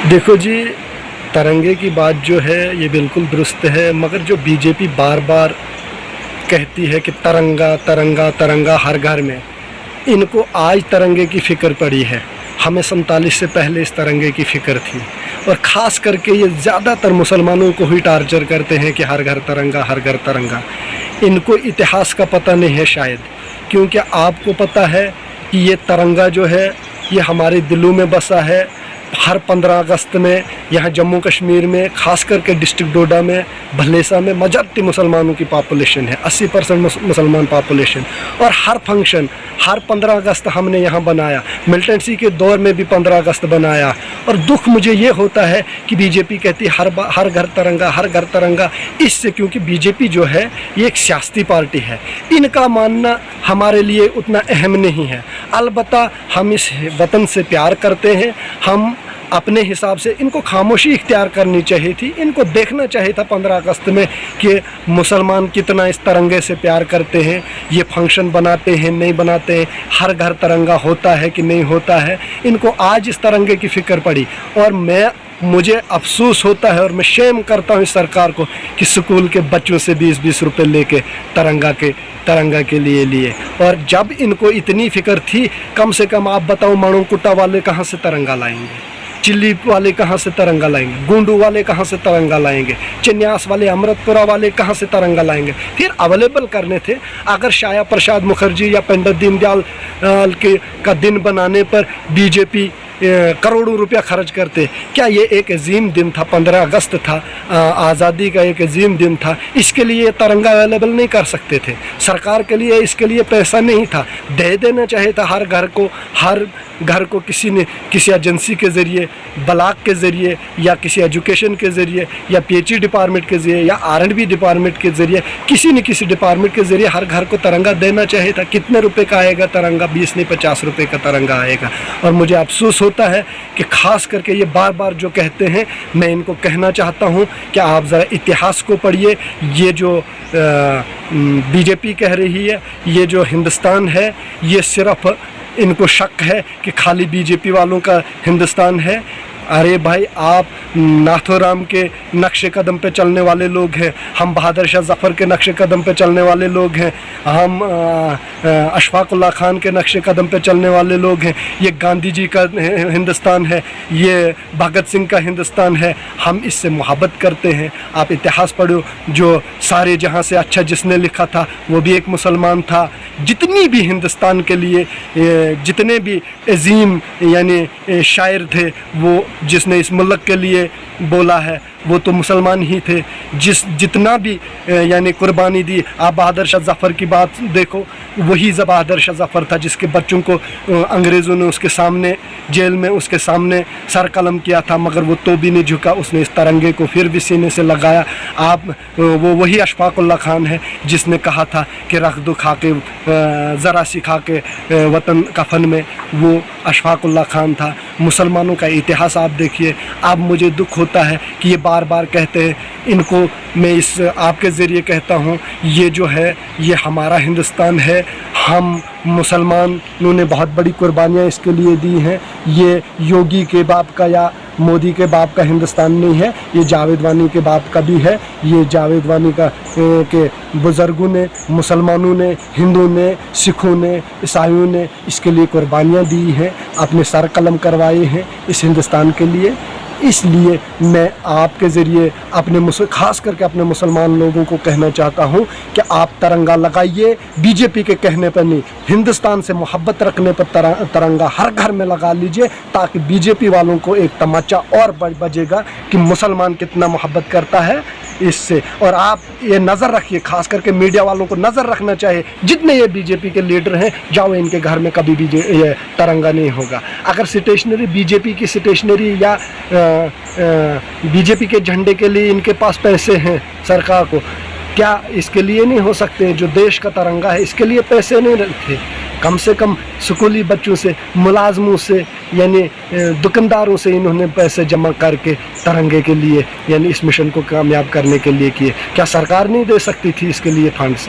देखो जी, तिरंगे की बात जो है ये बिल्कुल दुरुस्त है, मगर जो बीजेपी बार बार कहती है कि तिरंगा तिरंगा तिरंगा हर घर में, इनको आज तिरंगे की फ़िक्र पड़ी है। हमें 47 से पहले इस तिरंगे की फ़िक्र थी, और ख़ास करके ये ज़्यादातर मुसलमानों को ही टार्चर करते हैं कि हर घर तिरंगा हर घर तिरंगा। इनको इतिहास का पता नहीं है शायद, क्योंकि आपको पता है कि ये तिरंगा जो है ये हमारे दिलों में बसा है। हर 15 अगस्त में यहाँ जम्मू कश्मीर में, ख़ास करके डिस्ट्रिक्ट डोडा में, भलेसा में मजहती मुसलमानों की पॉपुलेशन है, 80% मुसलमान पॉपुलेशन। और हर फंक्शन हर 15 अगस्त हमने यहाँ बनाया, मिलिटेंसी के दौर में भी 15 अगस्त बनाया। और दुख मुझे ये होता है कि बीजेपी कहती है हर घर तिरंगा हर घर तिरंगा। इससे, क्योंकि बीजेपी जो है ये एक सियासी पार्टी है, इनका मानना हमारे लिए उतना अहम नहीं है। अलबत्ता हम इस वतन से प्यार करते हैं, हम अपने हिसाब से इनको खामोशी इख्तियार करनी चाहिए थी। इनको देखना चाहिए था 15 अगस्त में कि मुसलमान कितना इस तिरंगे से प्यार करते हैं, ये फंक्शन बनाते हैं नहीं बनाते हैं, हर घर तिरंगा होता है कि नहीं होता है। इनको आज इस तिरंगे की फ़िक्र पड़ी, और मुझे अफसोस होता है और मैं शेम करता हूँ इस सरकार को कि स्कूल के बच्चों से 20-20 रुपए लेके तिरंगा के लिए। और जब इनको इतनी फ़िक्र थी, कम से कम आप बताओ, माणूकुट्टा वाले कहाँ से तिरंगा लाएंगे, चिल्ली वाले कहाँ से तिरंगा लाएंगे, गोंडू वाले कहाँ से तिरंगा लाएंगे, चिन्यास वाले, अमृतपुरा वाले कहाँ से तिरंगा लाएंगे। फिर अवेलेबल करने थे। अगर शाया प्रसाद मुखर्जी या पंडित दीनदयाल का दिन बनाने पर बीजेपी करोड़ों रुपया खर्च करते, क्या ये एक अजीम दिन था? 15 अगस्त था, आज़ादी का एक अजीम दिन था, इसके लिए तिरंगा अवेलेबल नहीं कर सकते थे? सरकार के लिए इसके लिए पैसा नहीं था? दे देना चाहिए था हर घर को किसी एजेंसी के ज़रिए, ब्लॉक के ज़रिए, या किसी एजुकेशन के ज़रिए, या पीएचई डिपार्टमेंट के ज़रिए, या R&B डिपार्टमेंट के ज़रिए, किसी न किसी डिपार्टमेंट के ज़रिए हर घर को तिरंगा देना चाहिए था। कितने रुपए का आएगा तिरंगा? 20 नहीं 50 रुपये का तिरंगा आएगा। और मुझे अफसोस होता है कि ख़ास करके ये बार बार जो कहते हैं, मैं इनको कहना चाहता हूँ कि आप ज़रा इतिहास को पढ़िए। ये जो बीजेपी कह रही है, ये जो हिंदुस्तान है, ये सिर्फ इनको शक है कि खाली बीजेपी वालों का हिंदुस्तान है। अरे भाई, आप नाथोराम के नक्शे कदम पे चलने वाले लोग हैं, हम बहादुर शाह ज़फ़र के नक्शे कदम पे चलने वाले लोग हैं, हम अशफाक़ उल्लाह खान के नक्शे कदम पे चलने वाले लोग हैं। ये गांधी जी का हिंदुस्तान है, ये भगत सिंह का हिंदुस्तान है, हम इससे मोहब्बत करते हैं। आप इतिहास पढ़ो, जो सारे जहाँ से अच्छा जिसने लिखा था वो भी एक मुसलमान था। जितनी भी हिंदुस्तान के लिए जितने भी अजीम यानी शायर थे, वो जिसने इस मुल्क के लिए बोला है वो तो मुसलमान ही थे। जितना भी यानी कुर्बानी दी, आप बहादुर शाह ज़फ़र की बात देखो, वही बहादुर शाह ज़फ़र था जिसके बच्चों को अंग्रेज़ों ने उसके सामने जेल में उसके सामने सर कलम किया था, मगर वो तो भी नहीं झुका, उसने इस तिरंगे को फिर भी सीने से लगाया। आप वो वही अशफाक़ उल्लाह खान है जिसने कहा था कि रख दो खा के ज़रा सी खा के वतन कफन में, वो अशफाक़ उल्लाह खान था। मुसलमानों का इतिहास आप देखिए। अब मुझे दुख होता है कि ये बार बार कहते हैं, इनको मैं इस आपके ज़रिए कहता हूँ, ये जो है ये हमारा हिंदुस्तान है। हम मुसलमानों ने बहुत बड़ी कुर्बानियाँ इसके लिए दी हैं। ये योगी के बाप का या मोदी के बाप का हिंदुस्तान नहीं है, ये जावेद वानी के बाप का भी है। ये जावेद वानी का के बुज़ुर्गों ने, मुसलमानों ने, हिंदुओं ने, सिखों ने, ईसाइयों ने इसके लिए कुर्बानियाँ दी हैं, अपने सर कलम करवाए हैं इस हिंदुस्तान के लिए। इसलिए मैं आपके ज़रिए ख़ास करके अपने मुसलमान लोगों को कहना चाहता हूँ कि आप तिरंगा लगाइए, बीजेपी के कहने पर नहीं, हिंदुस्तान से मोहब्बत रखने पर तिरंगा हर घर में लगा लीजिए, ताकि बीजेपी वालों को एक तमाचा और बजेगा कि मुसलमान कितना मोहब्बत करता है इससे। और आप ये नज़र रखिए, ख़ास करके मीडिया वालों को नज़र रखना चाहिए, जितने ये बीजेपी के लीडर हैं, जाओ इनके घर में कभी भी ये तिरंगा नहीं होगा। अगर स्टेशनरी बीजेपी की स्टेशनरी या बीजेपी के झंडे के लिए इनके पास पैसे हैं सरकार को, क्या इसके लिए नहीं हो सकते? जो देश का तिरंगा है इसके लिए पैसे नहीं रखते? कम से कम स्कूली बच्चों से, मुलाजमों से, यानी दुकानदारों से इन्होंने पैसे जमा करके तिरंगे के लिए यानी इस मिशन को कामयाब करने के लिए किए। क्या सरकार नहीं दे सकती थी इसके लिए फंड्स?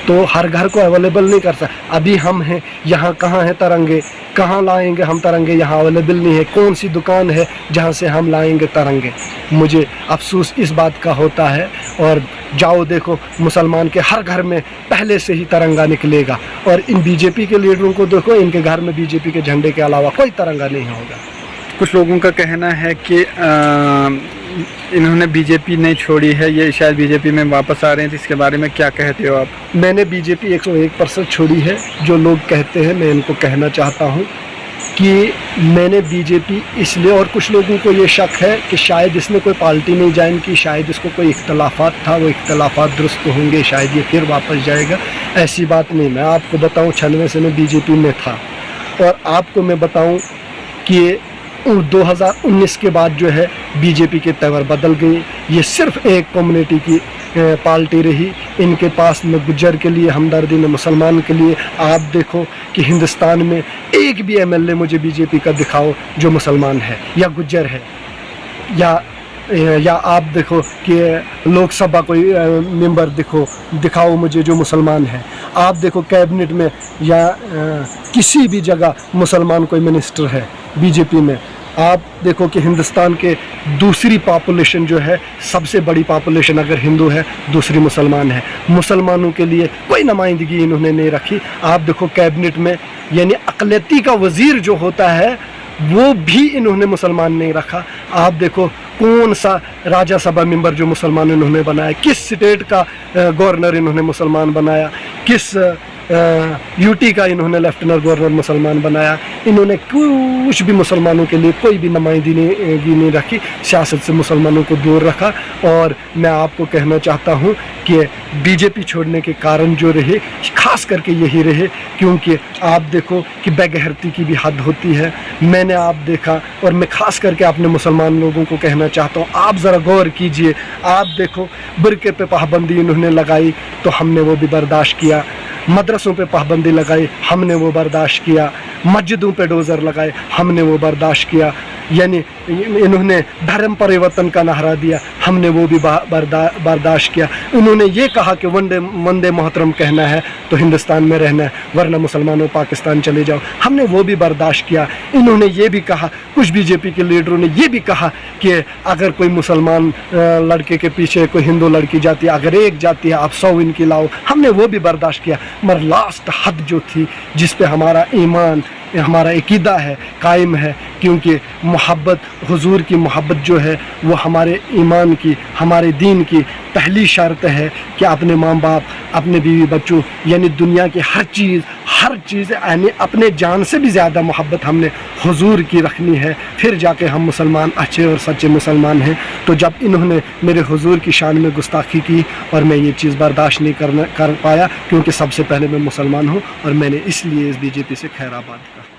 तो हर घर को अवेलेबल नहीं कर सकता। अभी हम हैं यहाँ, कहाँ हैं तिरंगे, कहाँ लाएंगे हम तिरंगे? यहाँ अवेलेबल नहीं है। कौन सी दुकान है जहाँ से हम लाएंगे तिरंगे? मुझे अफसोस इस बात का होता है। और जाओ देखो, मुसलमान के हर घर में पहले से ही तिरंगा निकलेगा। और इन बीजेपी के लीडरों को देखो, इनके घर में बीजेपी के झंडे के अलावा कोई तिरंगा नहीं होगा। कुछ लोगों का कहना है कि इन्होंने बीजेपी नहीं छोड़ी है, ये शायद बीजेपी में वापस आ रहे हैं, तो इसके बारे में क्या कहते हो आप? मैंने बीजेपी 101% छोड़ी है। जो लोग कहते हैं, मैं इनको कहना चाहता हूँ कि मैंने बीजेपी इसलिए, और कुछ लोगों को ये शक है कि शायद इसने कोई पार्टी नहीं ज्वाइन की, शायद इसको कोई इख्तलाफात था, वो इख्तलाफात दुरुस्त होंगे, शायद ये फिर वापस जाएगा। ऐसी बात नहीं। मैं आपको बताऊं, 96 से मैं बीजेपी में था। और आपको मैं बताऊं कि 2019 के बाद जो है बीजेपी के तेवर बदल गए। ये सिर्फ एक कम्युनिटी की पार्टी रही। इनके पास न गुज्जर के लिए हमदर्दी, न मुसलमान के लिए। आप देखो कि हिंदुस्तान में एक भी एमएलए मुझे बीजेपी का दिखाओ जो मुसलमान है या गुज्जर है, या आप देखो कि लोकसभा कोई मेंबर दिखाओ मुझे जो मुसलमान है। आप देखो कैबिनेट में या किसी भी जगह मुसलमान कोई मिनिस्टर है बीजेपी में। आप देखो कि हिंदुस्तान के दूसरी पॉपुलेशन जो है, सबसे बड़ी पॉपुलेशन अगर हिंदू है, दूसरी मुसलमान है। मुसलमानों के लिए कोई नुमाइंदगी इन्होंने नहीं रखी। आप देखो कैबिनेट में यानी अक़लियती का वज़ीर जो होता है वो भी इन्होंने मुसलमान नहीं रखा। आप देखो कौन सा राज्यसभा मेंबर जो मुसलमान इन्होंने बनाया, किस स्टेट का गवर्नर इन्होंने मुसलमान बनाया, किस यूटी का इन्होंने लेफ्टिनेंट गवर्नर मुसलमान बनाया। इन्होंने कुछ भी मुसलमानों के लिए कोई भी नुमाइंदगी नहीं रखी, सियासत से मुसलमानों को दूर रखा। और मैं आपको कहना चाहता हूँ कि बीजेपी छोड़ने के कारण जो रहे, ख़ास करके यही रहे, क्योंकि आप देखो कि बेगैरती की भी हद होती है। मैंने आप देखा, और मैं ख़ास करके अपने मुसलमान लोगों को कहना चाहता हूँ, आप ज़रा गौर कीजिए। आप देखो बुर्के पे पाबंदी इन्होंने लगाई तो हमने वो भी बर्दाश्त किया। मदरसों पे पाबंदी लगाई, हमने वो बर्दाश्त किया। मस्जिदों पे डोज़र लगाए, हमने वो बर्दाश्त किया। यानी इन्होंने धर्म परिवर्तन का नारा दिया, हमने वो भी बर्दाश्त किया। उन्होंने ये कहा कि वंदे मोहतरम कहना है तो हिंदुस्तान में रहना है, वरना मुसलमानों पाकिस्तान चले जाओ, हमने वो भी बर्दाश्त किया। इन्होंने ये भी कहा, कुछ बीजेपी के लीडरों ने ये भी कहा कि अगर कोई मुसलमान लड़के के पीछे कोई हिंदू लड़की जाती है, अगर एक जाती है आप 100 इनकी लाओ, हमने वो भी बर्दाश्त किया। मगर लास्ट हद जो थी जिस पे हमारा ईमान, हमारा अकीदा है, कायम है, क्योंकि मोहब्बत, हुजूर की मोहब्बत जो है वो हमारे ईमान की, हमारे दीन की पहली शर्त है कि अपने माँ बाप, अपने बीवी बच्चों, यानी दुनिया की हर चीज़ यानी अपने जान से भी ज़्यादा मोहब्बत हमने हुजूर की रखनी है, फिर जाके हम मुसलमान अच्छे और सच्चे मुसलमान हैं। तो जब इन्होंने मेरे हुजूर की शान में गुस्ताखी की और मैं ये चीज़ बर्दाश्त नहीं कर पाया, क्योंकि सबसे पहले मैं मुसलमान हूँ और मैंने इसलिए इस बीजेपी से खैराबाद का